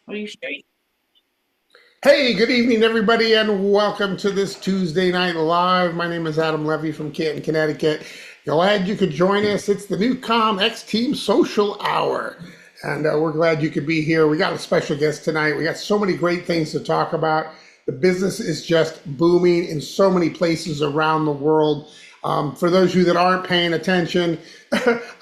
Are you sure? Hey, good evening, everybody, and welcome to this Tuesday Night Live. My name is Adam Levy from Canton, Connecticut. Glad you could join us. It's the NuCalm X Team Social Hour, and we're glad you could be here. We got a special guest tonight. We got so many great things to talk about. The business is just booming in so many places around the world. For those of you that aren't paying attention,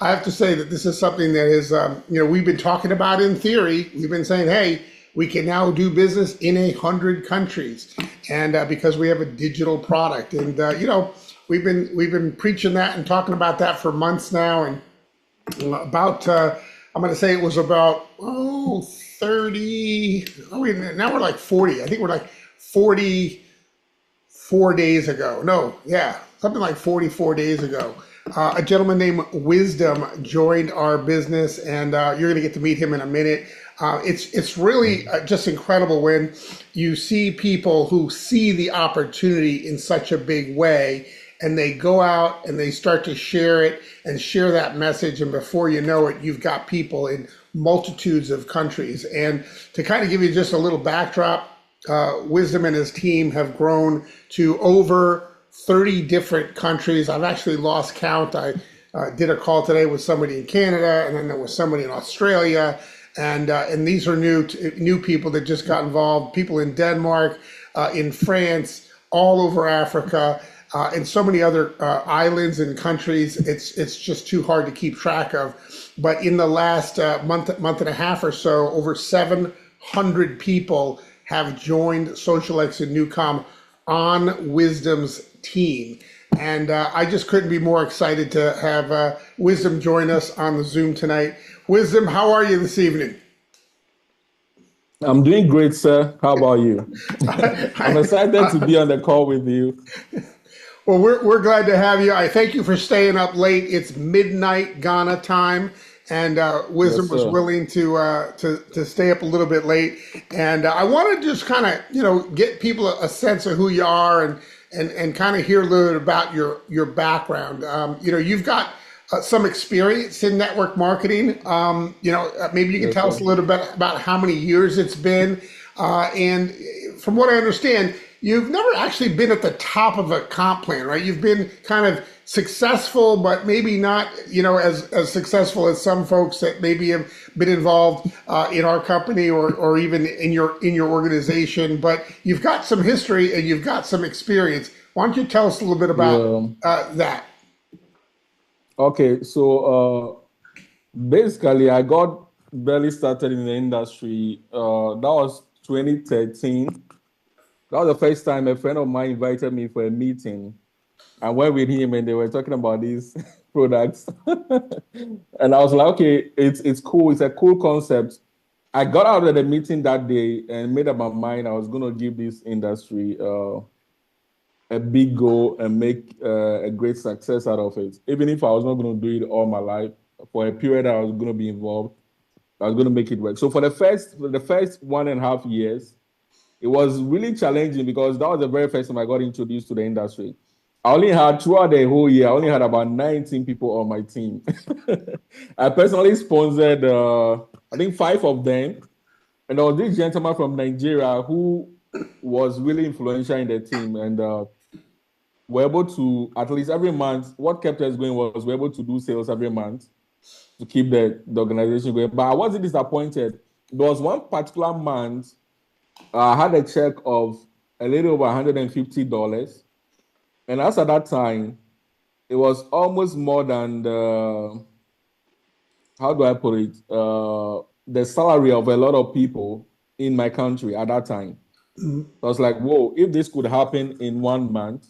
I have to say that this is something that is, we've been talking about in theory. We've been saying, hey, we can now do business in 100 countries, and because we have a digital product, and we've been preaching that and talking about that for months now, and about I'm going to say it was about 30. Now we're like 40. I think we're like 44 days ago. No, yeah, something like 44 days ago. A gentleman named Wisdom joined our business, and you're going to get to meet him in a minute. It's really just incredible when you see people who see the opportunity in such a big way, and they go out and they start to share it and share that message, and before you know it, you've got people in multitudes of countries. And to kind of give you just a little backdrop, Wisdom and his team have grown to over 30 different countries. I've actually lost count. I did a call today with somebody in Canada, and then there was somebody in Australia, and these are new people that just got involved. People in Denmark, in France, all over Africa, and so many other islands and countries. It's just too hard to keep track of. But in the last month and a half or so, over 700 people have joined SocialX and NuCalm on Wisdom's team. And I just couldn't be more excited to have Wisdom join us on the Zoom tonight. Wisdom, how are you this evening? I'm doing great, sir. How about you? I'm excited to be on the call with you. Well, we're glad to have you. I thank you for staying up late. It's midnight Ghana time, and Wisdom Yes, was sir. willing to stay up a little bit late. And I want to just kind of get people a sense of who you are, and kind of hear a little bit about your background. You've got some experience in network marketing. Maybe you can Yes, tell us sir. a little bit about how many years it's been. And from what I understand, you've never actually been at the top of a comp plan, right? You've been kind of successful, but maybe not, as successful as some folks that maybe have been involved in our company, or even in your organization. But you've got some history and you've got some experience. Why don't you tell us a little bit about Yeah. that? Okay, so basically, I got barely started in the industry. That was 2013. That was the first time a friend of mine invited me for a meeting. I went with him and they were talking about these products. And I was like, okay, it's cool. It's a cool concept. I got out of the meeting that day and made up my mind I was going to give this industry a big goal and make a great success out of it. Even if I was not going to do it all my life, for a period I was going to be involved, I was going to make it work. So for the first 1.5 years, it was really challenging because that was the very first time I got introduced to the industry. I only had throughout the whole year, I only had about 19 people on my team. I personally sponsored, I think, five of them. And there was this gentleman from Nigeria who was really influential in the team. And we're able to, at least every month, what kept us going was we're able to do sales every month to keep the organization going. But I wasn't disappointed. There was one particular month I had a check of a little over $150. And as at that time, it was almost more than how do I put it? The salary of a lot of people in my country at that time. So I was like, whoa, if this could happen in 1 month,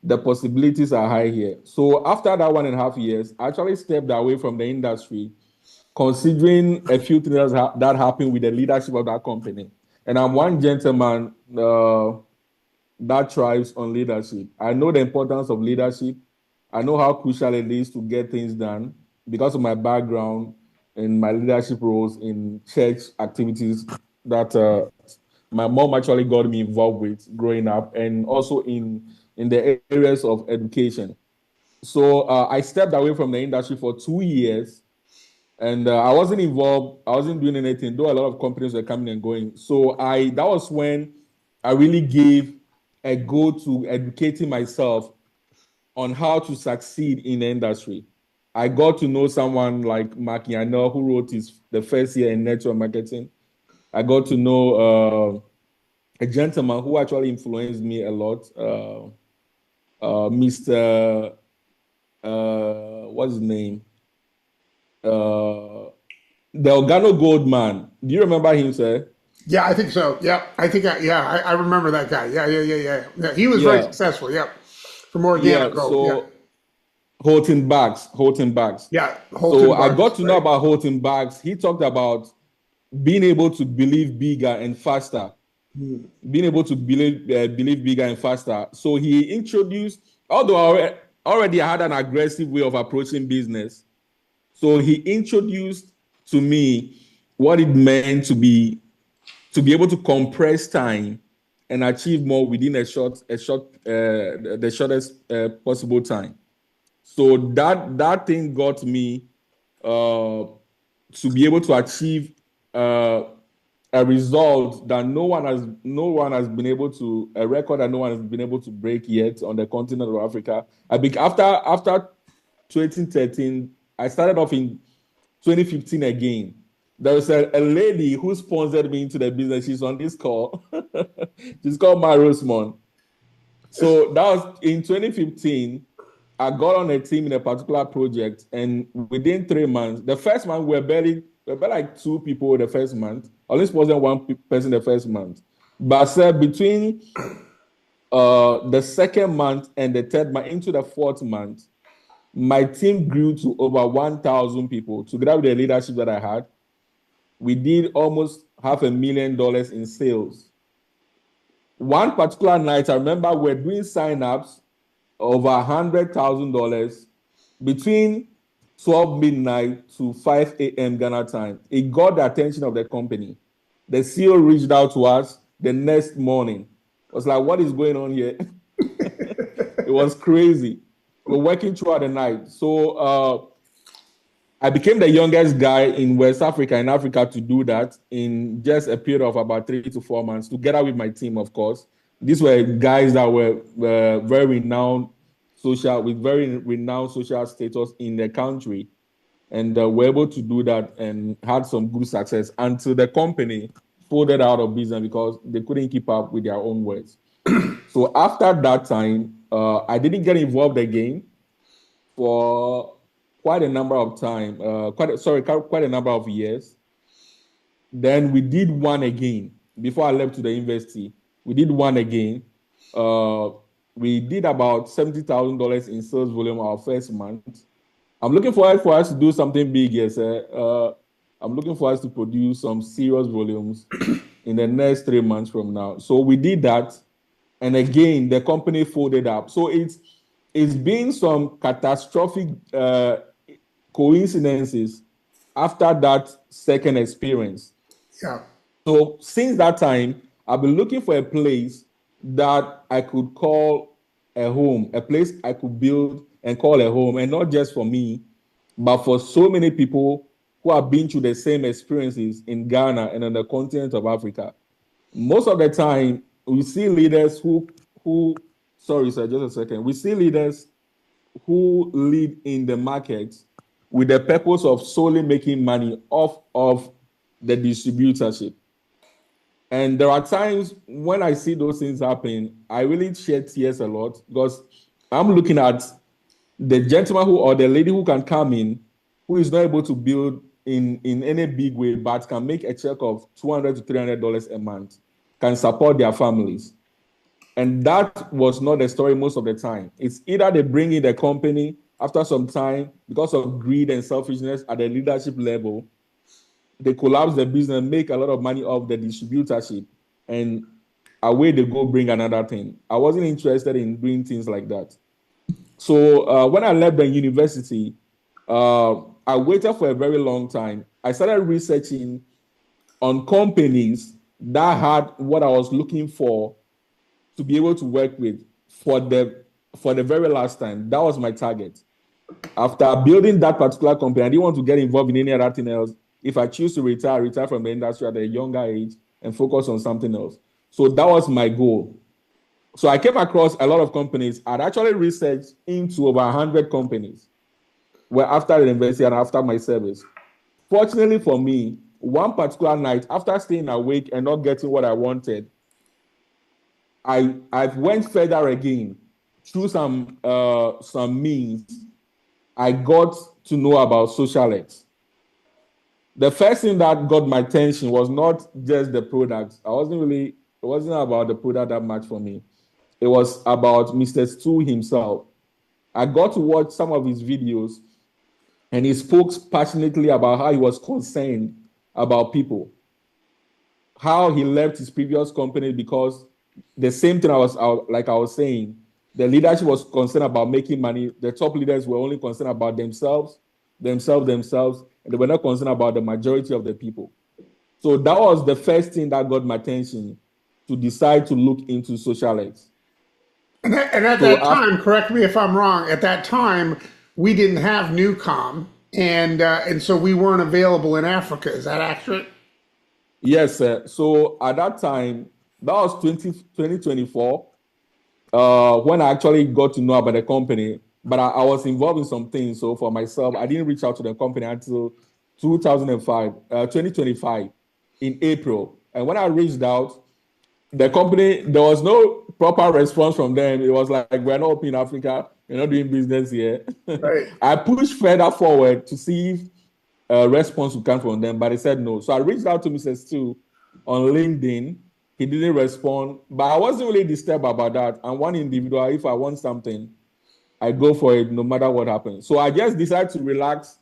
the possibilities are high here. So after that 1.5 years, I actually stepped away from the industry, considering a few things that happened with the leadership of that company. And I'm one gentleman that thrives on leadership. I know the importance of leadership. I know how crucial it is to get things done because of my background and my leadership roles in church activities that my mom actually got me involved with growing up, and also in the areas of education. So I stepped away from the industry for 2 years And I wasn't involved. I wasn't doing anything, though a lot of companies were coming and going. So that was when I really gave a go to educating myself on how to succeed in the industry. I got to know someone like Mark Yanel, who wrote the first year in network marketing. I got to know a gentleman who actually influenced me a lot, Mr. What's his name? The Organo Gold man. Do you remember him, sir? Yeah, I think so. Yeah, I remember that guy. Yeah. He was very Yeah, successful. Yep, from Organic yeah. Growth. Yeah, So Holton Bags. yeah. So Holton I got Barks, to know right? about Holton Bags. He talked about being able to believe bigger and faster, being able to believe bigger and faster. So he introduced, although already I had an aggressive way of approaching business. So he introduced to me what it meant to be able to compress time and achieve more within the shortest possible time. So that thing got me uh, to be able to achieve uh, a result that no one has been able to, a record that no one has been able to break yet on the continent of Africa. After 2013, I started off in 2015 again. There was a lady who sponsored me into the business. She's on this call. She's called Ma Rosemond. So that was in 2015. I got on a team in a particular project, and within 3 months, the first month we were like two people the first month. At least wasn't one person the first month. But between the second month and the third month into the fourth month, my team grew to over 1,000 people. Together with the leadership that I had, we did almost $500,000 in sales. One particular night, I remember we're doing signups over $100,000 between 12 midnight to 5 a.m. Ghana time. It got the attention of the company. The CEO reached out to us the next morning. I was like, what is going on here? It was crazy. We're working throughout the night. So I became the youngest guy in West Africa, in Africa, to do that in just a period of about 3 to 4 months, together with my team, of course. These were guys that were very renowned with very renowned social status in the country, and were able to do that and had some good success until the company folded out of business because they couldn't keep up with their own words. So after that time, I didn't get involved again for quite a number of time, quite a number of years. Then we did one again before I left to the university. We did one again. Uh, we did about $70,000 in sales volume our first month. I'm looking forward for us to do something big, yes, sir. I'm looking for us to produce some serious volumes in the next 3 months from now. So we did that, and again the company folded up. So it's been some catastrophic coincidences after that second experience. Yeah. So since that time, I've been looking for a place that I could call a home, a place I could build and call a home, and not just for me, but for so many people who have been through the same experiences in Ghana and on the continent of Africa. Most of the time, we see leaders who sorry, sir, just a second. We see leaders who lead in the market with the purpose of solely making money off of the distributorship. And there are times when I see those things happen, I really shed tears a lot because I'm looking at the gentleman or the lady who can come in, who is not able to build in any big way, but can make a check of $200 to $300 a month, can support their families. And that was not the story most of the time. It's either they bring in the company after some time because of greed and selfishness at the leadership level, they collapse the business, make a lot of money off the distributorship, and away they go bring another thing. I wasn't interested in doing things like that. So when I left the university, I waited for a very long time. I started researching on companies that had what I was looking for to be able to work with for the very last time. That was my target. After building that particular company, I didn't want to get involved in any other thing else. If I choose to retire from the industry at a younger age and focus on something else. So that was my goal. So I came across a lot of companies. I'd actually researched into over 100 companies where after the university and after my service. Fortunately for me, one particular night, after staying awake and not getting what I wanted, I went further again through some means. I got to know about xosialHour. The first thing that got my attention was not just the product. It wasn't about the product that much for me. It was about Mr. Stu himself. I got to watch some of his videos, and he spoke passionately about how he was concerned about people, how he left his previous company because the same thing I was saying, the leadership was concerned about making money. The top leaders were only concerned about themselves, and they were not concerned about the majority of the people. So that was the first thing that got my attention to decide to look into xosialHour. And at So that after, time, correct me if I'm wrong. At that time, we didn't have NuCalm, and so we weren't available in Africa. Is that accurate? yes, sir. So at that time, that was 2024, when I actually got to know about the company, but I was involved in some things. So for myself, I didn't reach out to the company until 2025 in April. And when I reached out, the company, there was no proper response from them. It was like, we're not open in Africa, we're not doing business here. Right. I pushed further forward to see if a response would come from them, but they said no. So I reached out to Mr. Stu on LinkedIn. He didn't respond, but I wasn't really disturbed about that. I'm one individual. If I want something, I go for it no matter what happens. So I just decided to relax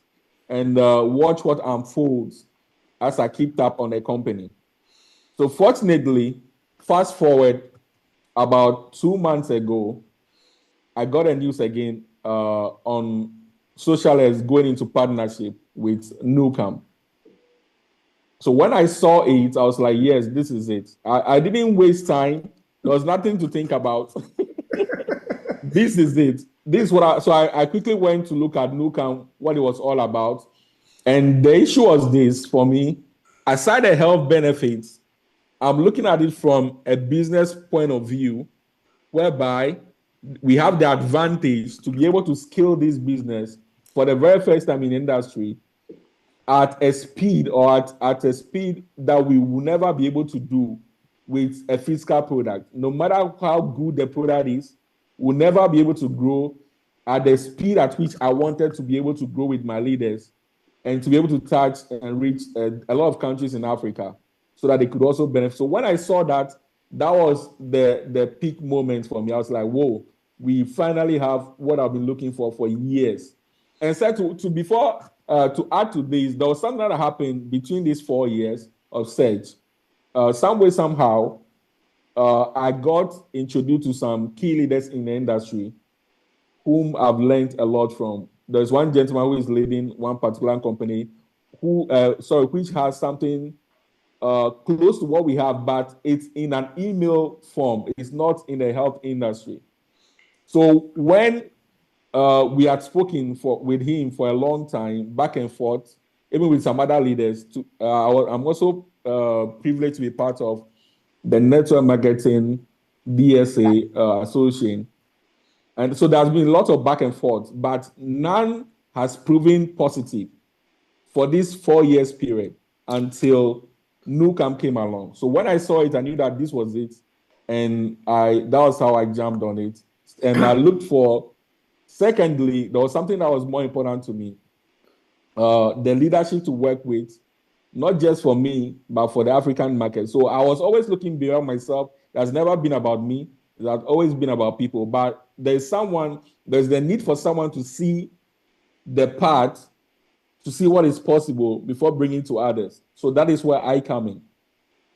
and watch what unfolds as I keep up on the company. So fortunately, fast forward about 2 months ago, I got a news again on xosialHour going into partnership with NuCalm. So when I saw it, I was like, yes, this is it. I didn't waste time. There was nothing to think about. This is it. This is what I quickly went to look at NuCalm, what it was all about. And the issue was this for me, aside the health benefits, I'm looking at it from a business point of view, whereby we have the advantage to be able to scale this business for the very first time in the industry at a speed at a speed that we will never be able to do with a physical product. No matter how good the product is, we'll never be able to grow at the speed at which I wanted to be able to grow with my leaders and to be able to touch and reach a lot of countries in Africa so that they could also benefit. So when I saw that, that was the peak moment for me. I was like, whoa, we finally have what I've been looking for years. And said to before to add to this, there was something that happened between these 4 years of search. Some way, somehow, I got introduced to some key leaders in the industry whom I've learned a lot from. There's one gentleman who is leading one particular company which has something close to what we have, but it's in an email form. It's not in the health industry. So when we had spoken with him for a long time, back and forth, even with some other leaders. I'm also privileged to be part of the network marketing DSA association. And so there's been lots of back and forth, but none has proven positive for this 4 years period until NuCalm came along. So when I saw it, I knew that this was it. And that was how I jumped on it. And I looked for, secondly, there was something that was more important to me. The leadership to work with, not just for me, but for the African market. So I was always looking beyond myself. It has never been about me. It has always been about people. But there's the need for someone to see the part, to see what is possible before bringing to others. So that is where I come in.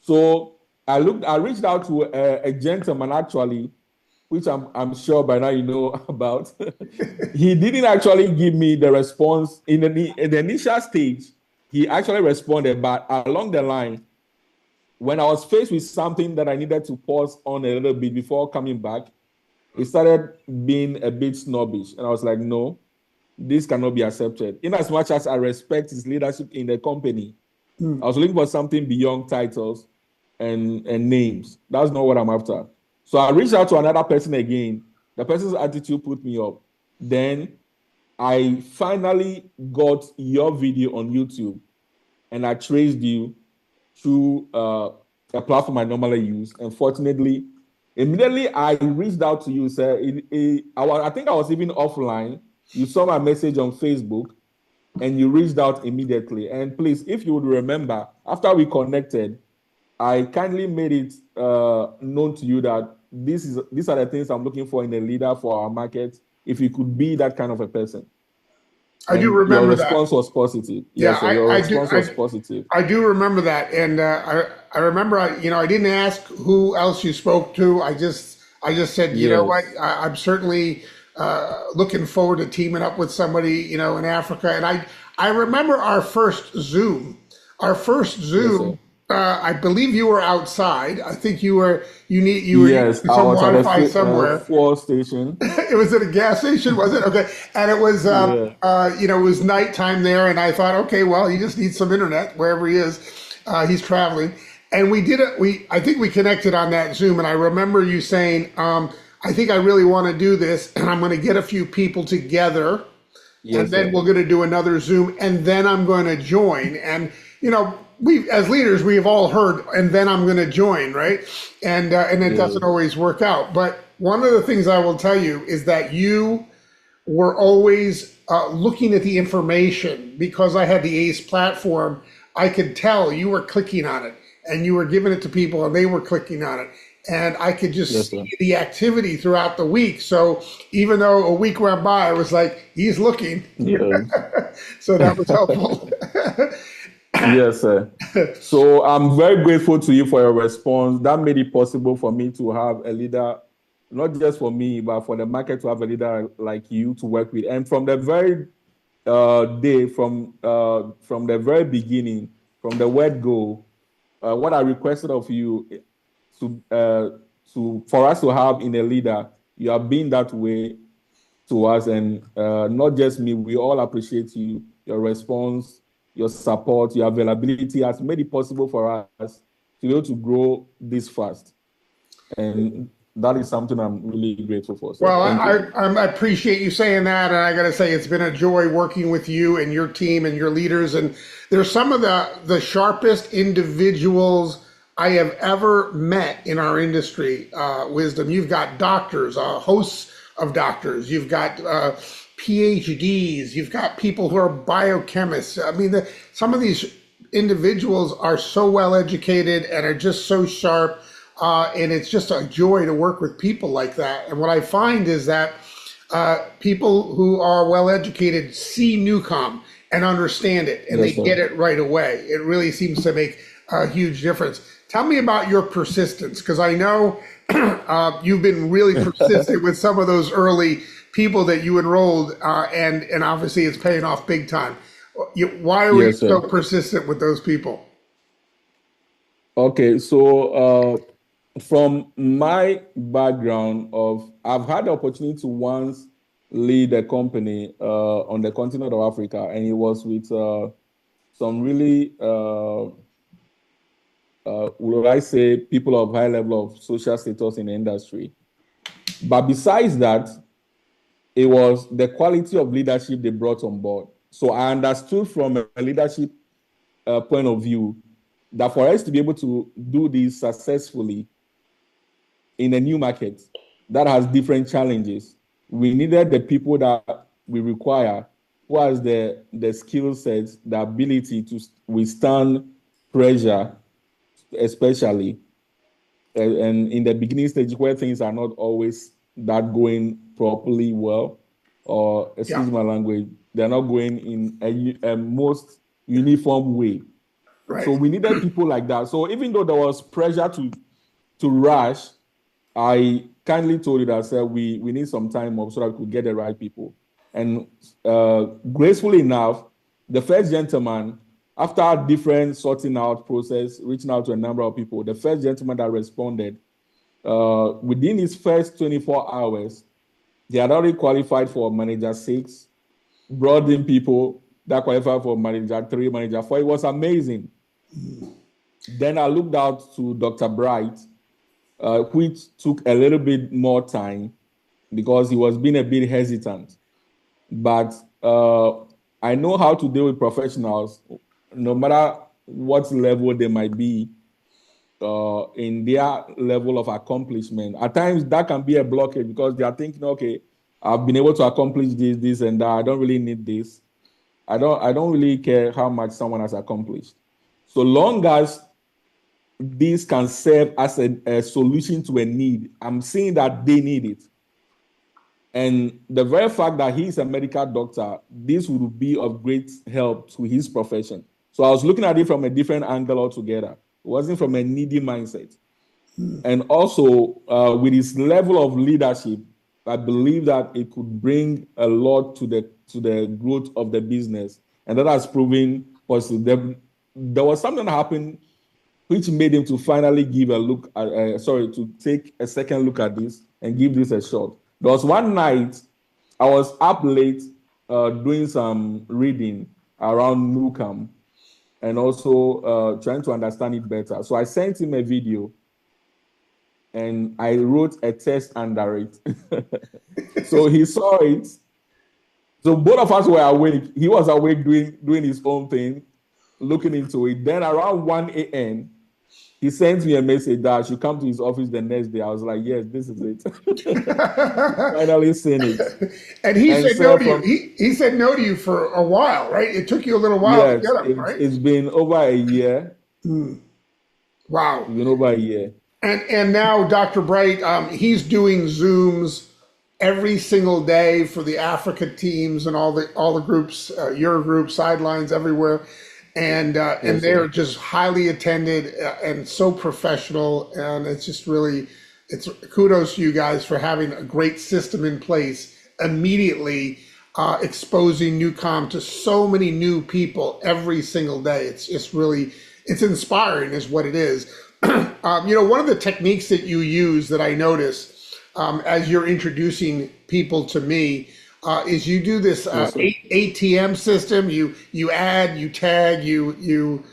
So I reached out to a gentleman actually, which I'm sure by now you know about. He didn't actually give me the response in the initial stage. He actually responded, but along the line, when I was faced with something that I needed to pause on a little bit before coming back, it started being a bit snobbish. And I was like, no, this cannot be accepted. In as much as I respect his leadership in the company, I was looking for something beyond titles and names. That's not what I'm after. So I reached out to another person again. The person's attitude put me up. Then I finally got your video on YouTube, and I traced you through a platform I normally use. Unfortunately, immediately I reached out to you, sir. I think I was even offline. You saw my message on Facebook, and you reached out immediately. And please, if you would remember, after we connected, I kindly made it known to you that these are the things I'm looking for in a leader for our market. If you could be that kind of a person. I do And remember your that. response was positive. Yeah, Yes, sir, your response was positive. I do remember that, and I remember I didn't ask who else you spoke to. I just said, you know what, Yes, I'm certainly looking forward to teaming up with somebody in Africa. And I remember our first Zoom. Our first yes, sir. Zoom. I believe you were outside. I think you were Yes, using I some was at Wi-Fi a somewhere. fuel station. It was at a gas station, was it? Okay. And it was, Yeah, it was nighttime there, and I thought, okay, well, he just needs some internet wherever he is. He's traveling, and we did it. I think we connected on that Zoom, and I remember you saying, I think I really want to do this, and I'm going to get a few people together, and yes, then sir. we're going to do another Zoom, and then I'm going to join. And we as leaders, we have all heard, and then I'm going to join, right? And it doesn't Yes, always work out. But one of the things I will tell you is that you were always looking at the information. Because I had the ACE platform, I could tell you were clicking on it, and you were giving it to people, and they were clicking on it. And I could just yes, see sir. the activity throughout the week. So even though a week went by, I was like, he's looking. Yes. So that was helpful. Yes, sir. So I'm very grateful to you for your response. That made it possible for me to have a leader, not just for me, but for the market to have a leader like you to work with. And from the very day, from the very beginning, from the word go, what I requested of you to for us to have in a leader, you have been that way to us, and not just me. We all appreciate you, your response, your support, your availability has made it possible for us to be able to grow this fast, and that is something I'm really grateful for, sir. Well, Thank you. I appreciate you saying that, and I got to say it's been a joy working with you and your team and your leaders. And they're some of the sharpest individuals I have ever met in our industry. Wisdom, you've got doctors, hosts of doctors, you've got PhDs, you've got people who are biochemists. I mean, some of these individuals are so well educated and are just so sharp. And it's just a joy to work with people like that. And what I find is that people who are well educated see NuCalm and understand it, and they Yes, sir. get it right away. It really seems to make a huge difference. Tell me about your persistence, because I know you've been really persistent with some of those early people that you enrolled, and obviously it's paying off big time. Why were you Yes, so sir. persistent with those people? Okay, so from my background of, I've had the opportunity to once lead a company on the continent of Africa, and it was with some really, would I say, people of high level of social status in the industry. But besides that, it was the quality of leadership they brought on board. So I understood from a leadership point of view that for us to be able to do this successfully in a new market that has different challenges, we needed the people that we require who has the skill sets, the ability to withstand pressure, especially and in the beginning stage where things are not always that going properly well, or Yeah, excuse my language, they're not going in a most uniform way. So right. we needed people like that. So even though there was pressure to rush, I kindly told you that, sir, we need some time off so that we could get the right people. And gracefully enough, the first gentleman, after a different sorting out process, reaching out to a number of people, the first gentleman that responded, within his first 24 hours, he had already qualified for manager 6, brought in people that qualified for manager 3, manager 4. It was amazing. Then I looked out to Dr. Bright, which took a little bit more time because he was being a bit hesitant. But I know how to deal with professionals, no matter what level they might be in their level of accomplishment. At times that can be a blockage because they are thinking, okay, I've been able to accomplish this, and that. I don't really need this. I don't really care how much someone has accomplished. So long as this can serve as a solution to a need, I'm seeing that they need it. And the very fact that he's a medical doctor, this would be of great help to his profession. So I was looking at it from a different angle altogether. It wasn't from a needy mindset. And also, with his level of leadership, I believe that it could bring a lot to the growth of the business, and that has proven possible. There was something that happened which made him to finally give a look at, to take a second look at this and give this a shot. There was one night I was up late doing some reading around NuCalm and also trying to understand it better. So I sent him a video and I wrote a test under it. So he saw it. So both of us were awake. He was awake doing his own thing, looking into it. Then around 1 a.m., he sent me a message that I should come to his office the next day. I was like, yes, this is it. Finally seen it. And he said no to you. He said no to you for a while, right? It took you a little while to get him, right? It's been over a year. Wow. It's been over a year. And now Dr. Bright, he's doing Zooms every single day for the Africa teams and all the groups, your group, sidelines everywhere. And they're just highly attended and so professional, and it's just really, it's kudos to you guys for having a great system in place immediately, exposing NuCalm to so many new people every single day. It's just really, it's inspiring is what it is. One of the techniques that you use that I notice as you're introducing people to me is you do this ATM system. You add, you tag, you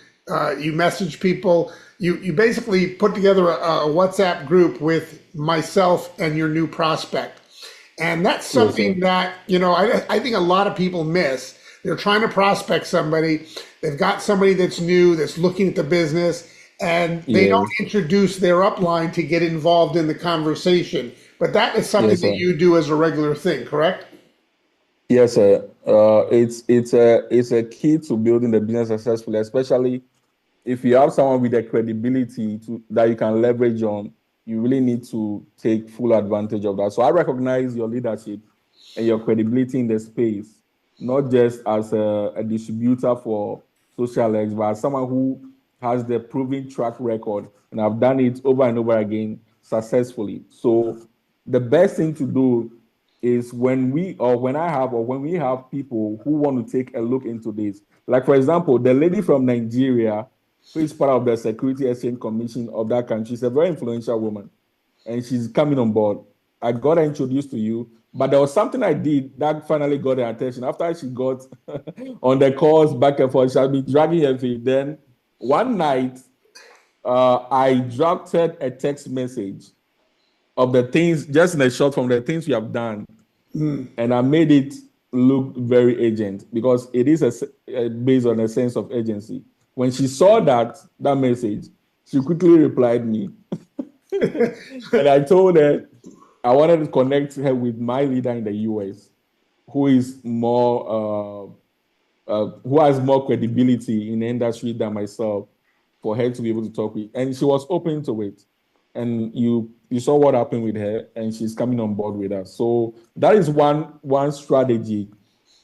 message people. You basically put together a WhatsApp group with myself and your new prospect, and that's something that I think a lot of people miss. They're trying to prospect somebody. They've got somebody that's new, that's looking at the business, and they don't introduce their upline to get involved in the conversation. But that is something that you do as a regular thing, correct? Yes, sir. It's a key to building the business successfully, especially if you have someone with the credibility that you can leverage on. You really need to take full advantage of that. So I recognize your leadership and your credibility in the space, not just as a distributor for xosialHour, but as someone who has the proven track record, and I've done it over and over again successfully. So the best thing to do is when we have people who want to take a look into this. Like, for example, the lady from Nigeria, who is part of the Security Exchange Commission of that country, is a very influential woman, and she's coming on board. I got her introduced to you, but there was something I did that finally got her attention. After she got on the calls back and forth, she had been dragging her feet. Then one night, I drafted a text message of the things, just in a short from the things we have done. And I made it look very urgent because it is based on a sense of urgency. When she saw that message, she quickly replied me. And I told her I wanted to connect her with my leader in the US, who is more, who has more credibility in the industry than myself, for her to be able to talk with. And she was open to it. And you saw what happened with her, and she's coming on board with us. So that is one strategy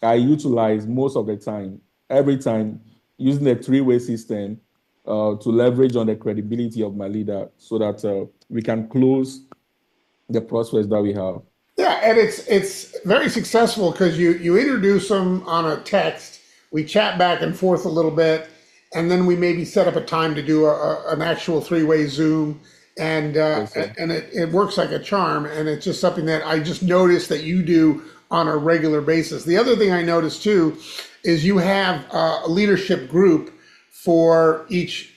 I utilize most of the time, every time, using a three-way system to leverage on the credibility of my leader so that we can close the prospects that we have. Yeah, and it's very successful because you introduce them on a text, we chat back and forth a little bit, and then we maybe set up a time to do an actual three-way Zoom. And it works like a charm, and it's just something that I just noticed that you do on a regular basis. The other thing I noticed too is you have a leadership group for each,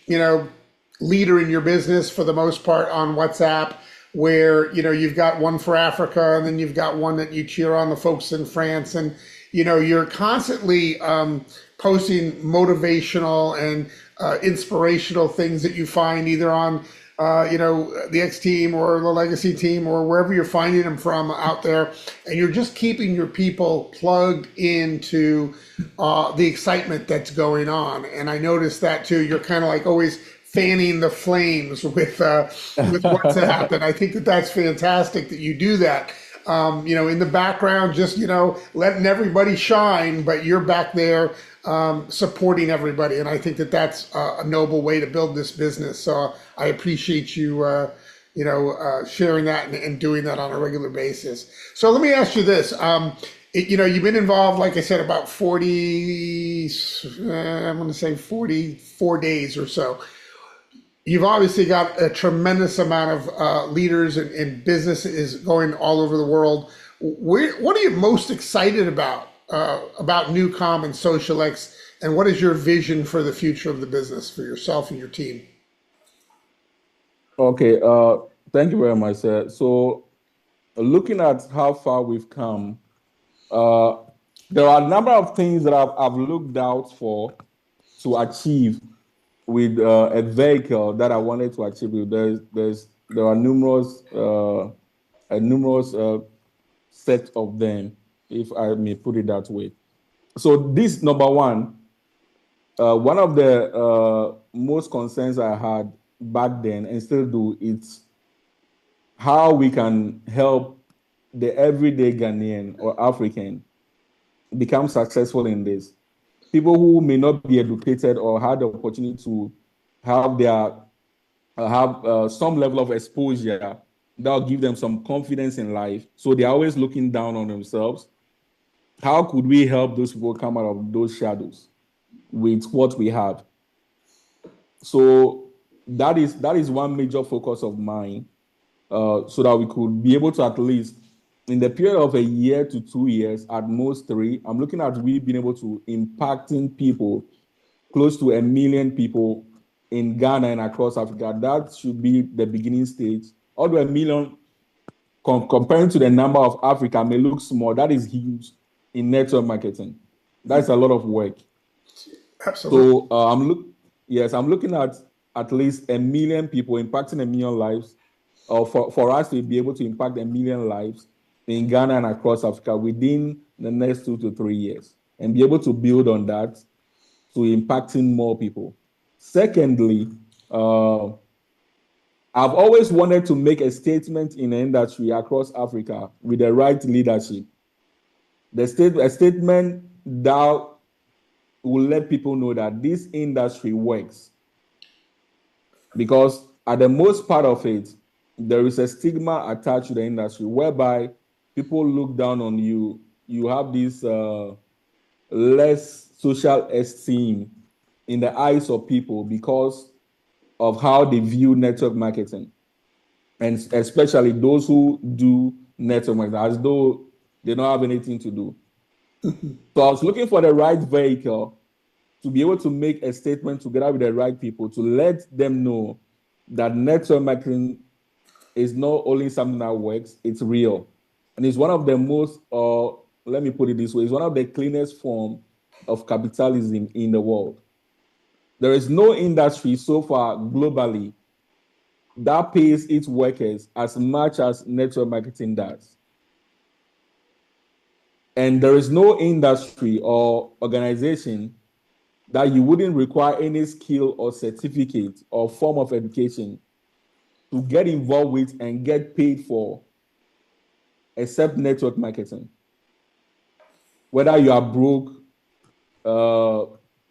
leader in your business for the most part on WhatsApp, where, you've got one for Africa, and then you've got one that you cheer on the folks in France. And, you're constantly posting motivational and inspirational things that you find either on the X team or the legacy team or wherever you're finding them from out there, and you're just keeping your people plugged into the excitement that's going on. And I noticed that too. You're kind of like always fanning the flames with WhatsApp, and I think that that's fantastic that you do that. In the background, just letting everybody shine, but you're back there supporting everybody, and I think that that's a noble way to build this business. So I appreciate you, sharing that and doing that on a regular basis. So let me ask you this: you've been involved, like I said, about 40, I'm going to say 44 days or so. You've obviously got a tremendous amount of leaders and businesses going all over the world. What are you most excited about NuCalm and xosialX, and what is your vision for the future of the business for yourself and your team? Okay, thank you very much, sir. So, looking at how far we've come, there are a number of things that I've looked out for to achieve with a vehicle that I wanted to achieve. There are numerous set of them, if I may put it that way. So this number one of the most concerns I had back then and still do, it's how we can help the everyday Ghanaian or African become successful in this. People who may not be educated or had the opportunity to have some level of exposure that'll give them some confidence in life. So they're always looking down on themselves. How could we help those people come out of those shadows with what we have? So that is one major focus of mine, so that we could be able to, at least in the period of a year to 2 years, at most 3, I'm looking at we being able to impacting people, close to 1 million people in Ghana and across Africa. That should be the beginning stage. Although 1 million, comparing to the number of Africa, may look small, that is huge in network marketing. That's a lot of work. Absolutely. So I'm looking at least 1 million people, impacting 1 million lives, or for us to be able to impact 1 million lives in Ghana and across Africa within the next 2 to 3 years, and be able to build on that to impacting more people. Secondly, I've always wanted to make a statement in the industry across Africa with the right leadership. A statement that will let people know that this industry works. Because at the most part of it, there is a stigma attached to the industry whereby people look down on you. You have this less social esteem in the eyes of people because of how they view network marketing, and especially those who do network marketing, as though they don't have anything to do. So I was looking for the right vehicle to be able to make a statement together with the right people to let them know that network marketing is not only something that works, it's real. And it's one of the most, let me put it this way, it's one of the cleanest forms of capitalism in the world. There is no industry so far globally that pays its workers as much as network marketing does. And there is no industry or organization that you wouldn't require any skill or certificate or form of education to get involved with and get paid for, except network marketing. Whether you are broke,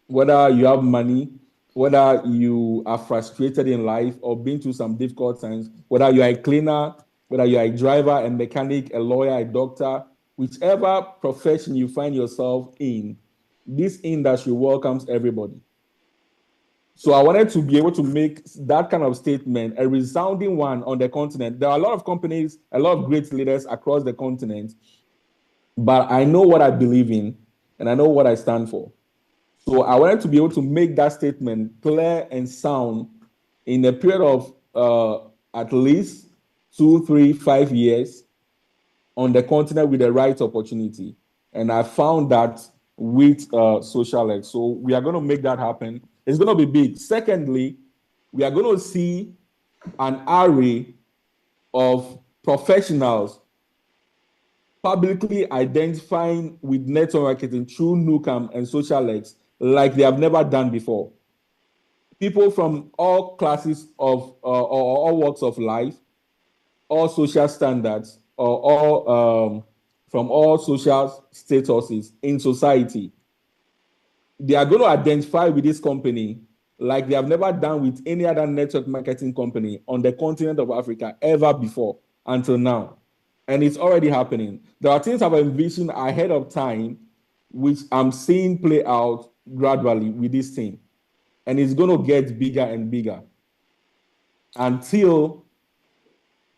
whether you have money, whether you are frustrated in life or been through some difficult times, whether you are a cleaner, whether you are a driver, a mechanic, a lawyer, a doctor, whichever profession you find yourself in, this industry welcomes everybody. So I wanted to be able to make that kind of statement, a resounding one on the continent. There are a lot of companies, a lot of great leaders across the continent, but I know what I believe in and I know what I stand for. So I wanted to be able to make that statement clear and sound in a period of at least 2, 3, 5 years on the continent with the right opportunity. And I found that with xosialHour. So we are going to make that happen. It's going to be big. Secondly, we are going to see an array of professionals publicly identifying with network marketing through NuCalm and xosialHour like they have never done before. People from all classes of or all walks of life, all social standards, or all from all social statuses in society, they are going to identify with this company like they have never done with any other network marketing company on the continent of Africa ever before until now. And it's already happening. There are things I've envisioned ahead of time, which I'm seeing play out gradually with this thing. And it's going to get bigger and bigger until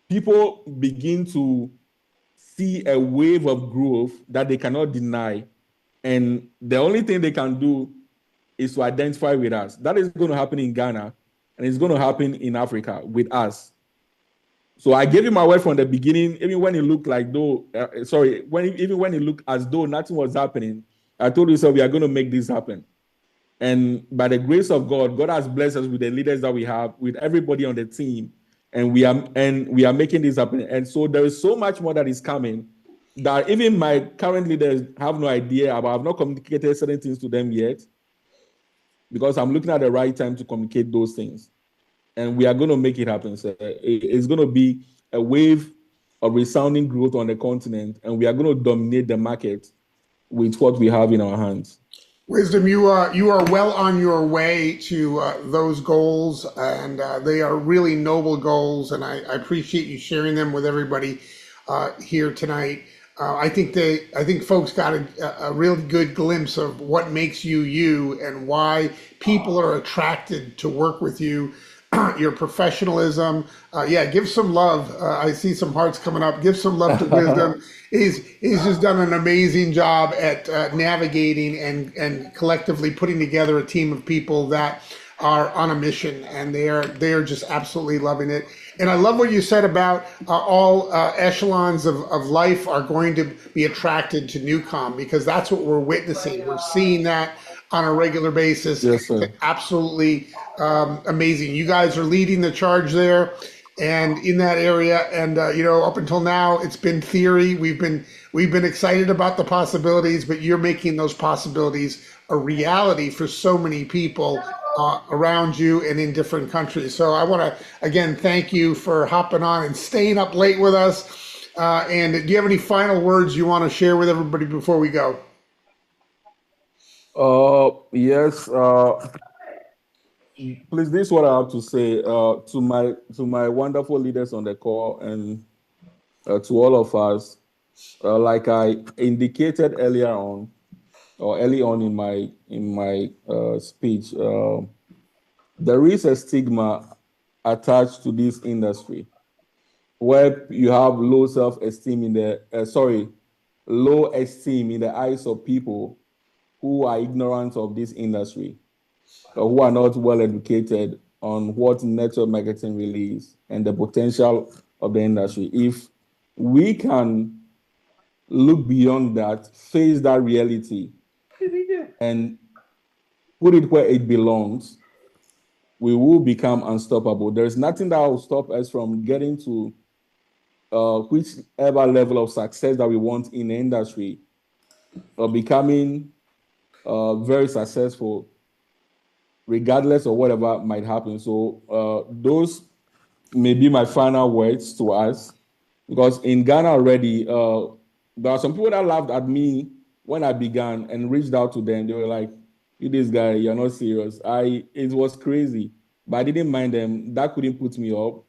people begin to see a wave of growth that they cannot deny. And the only thing they can do is to identify with us. That is going to happen in Ghana, and it's going to happen in Africa with us. So I gave him my word from the beginning, even when it looked like even when it looked as though nothing was happening. I told you, so we are going to make this happen. And by the grace of God, God has blessed us with the leaders that we have, with everybody on the team, and we are making this happen. And so there is so much more that is coming that even my current leaders have no idea about. I've not communicated certain things to them yet because I'm looking at the right time to communicate those things. And we are going to make it happen. So it's going to be a wave of resounding growth on the continent, and we are going to dominate the market with what we have in our hands. Wisdom, you are well on your way to those goals, and they are really noble goals, and I appreciate you sharing them with everybody here tonight. I think folks got a real good glimpse of what makes you you and why people are attracted to work with you. Your professionalism. Yeah, give some love. I see some hearts coming up. Give some love to Wisdom. He's just done an amazing job at navigating and collectively putting together a team of people that are on a mission, and they are just absolutely loving it. And I love what you said about all echelons of life are going to be attracted to NuCalm, because that's what we're witnessing. We're seeing that on a regular basis. Yes, sir. Absolutely amazing. You guys are leading the charge there and in that area. And up until now, it's been theory. We've been excited about the possibilities, but you're making those possibilities a reality for so many people around you and in different countries. So I want to again thank you for hopping on and staying up late with us. And do you have any final words you want to share with everybody before we go? Yes. Please, this is what I have to say to my wonderful leaders on the call and to all of us. Like I indicated earlier on, or early on in my speech, there is a stigma attached to this industry where you have low self-esteem low esteem in the eyes of people who are ignorant of this industry, or who are not well educated on what network marketing really is and the potential of the industry. If we can look beyond that, face that reality, and put it where it belongs, we will become unstoppable. There's nothing that will stop us from getting to whichever level of success that we want in the industry, or becoming very successful, regardless of whatever might happen. So those may be my final words to us, because in Ghana already, there are some people that laughed at me when I began and reached out to them. They were like, "You, this guy, you're not serious." It was crazy, but I didn't mind them. That couldn't put me up.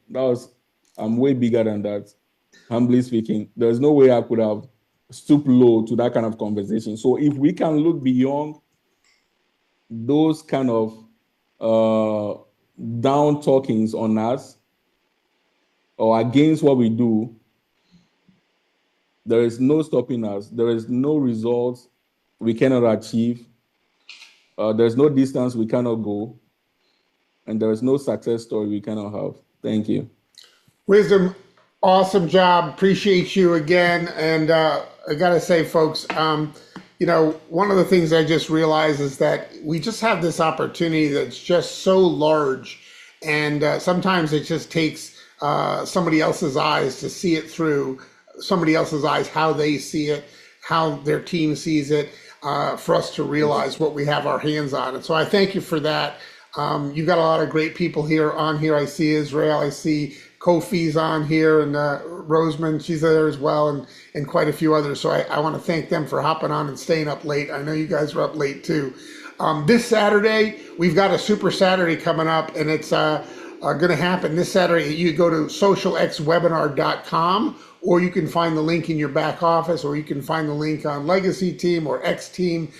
I'm way bigger than that. Humbly speaking, there's no way I could have stooped low to that kind of conversation. So if we can look beyond those kind of down talkings on us or against what we do, There is no stopping us. There is no results we cannot achieve. There's no distance we cannot go. And there is no success story we cannot have. Thank you. Wisdom, awesome job. Appreciate you again. And I got to say, folks, one of the things I just realized is that we just have this opportunity that's just so large. And sometimes it just takes somebody else's eyes to see it through, somebody else's eyes, how they see it, how their team sees it, for us to realize what we have our hands on. And so I thank you for that. You've got a lot of great people here on here. I see Israel, I see Kofi's on here, and Roseman, she's there as well, and quite a few others. So I want to thank them for hopping on and staying up late. I know you guys are up late too. This Saturday, we've got a Super Saturday coming up, and it's going to happen this Saturday. You go to socialxwebinar.com, or you can find the link in your back office, or you can find the link on Legacy Team or X Team.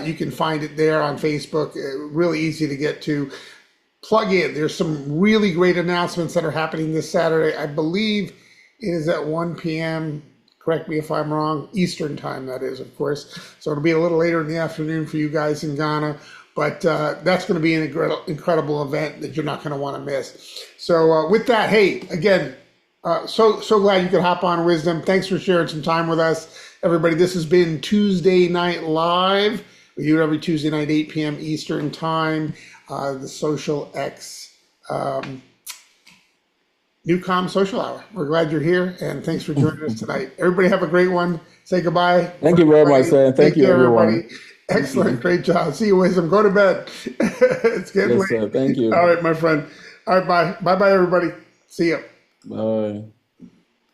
You can find it there on Facebook. Really easy to get to. Plug in. There's some really great announcements that are happening this Saturday. I believe it is at 1 p.m. Correct me if I'm wrong. Eastern time, that is, of course. So it'll be a little later in the afternoon for you guys in Ghana. But that's going to be an incredible event that you're not going to want to miss. So with that, hey, again, so glad you could hop on, Wisdom. Thanks for sharing some time with us, everybody. This has been Tuesday Night Live. We do it every Tuesday night, 8 p.m. Eastern time. The Social X NuCalm Social Hour. We're glad you're here, and thanks for joining us tonight. Everybody have a great one. Say goodbye. Thank you very much, sir. Thank you, everyone. Everybody. Excellent. Great job. See you, Wisdom. Go to bed. It's getting late. Sir. Thank you. All right, my friend. All right, bye. Bye-bye, everybody. See you. Bye.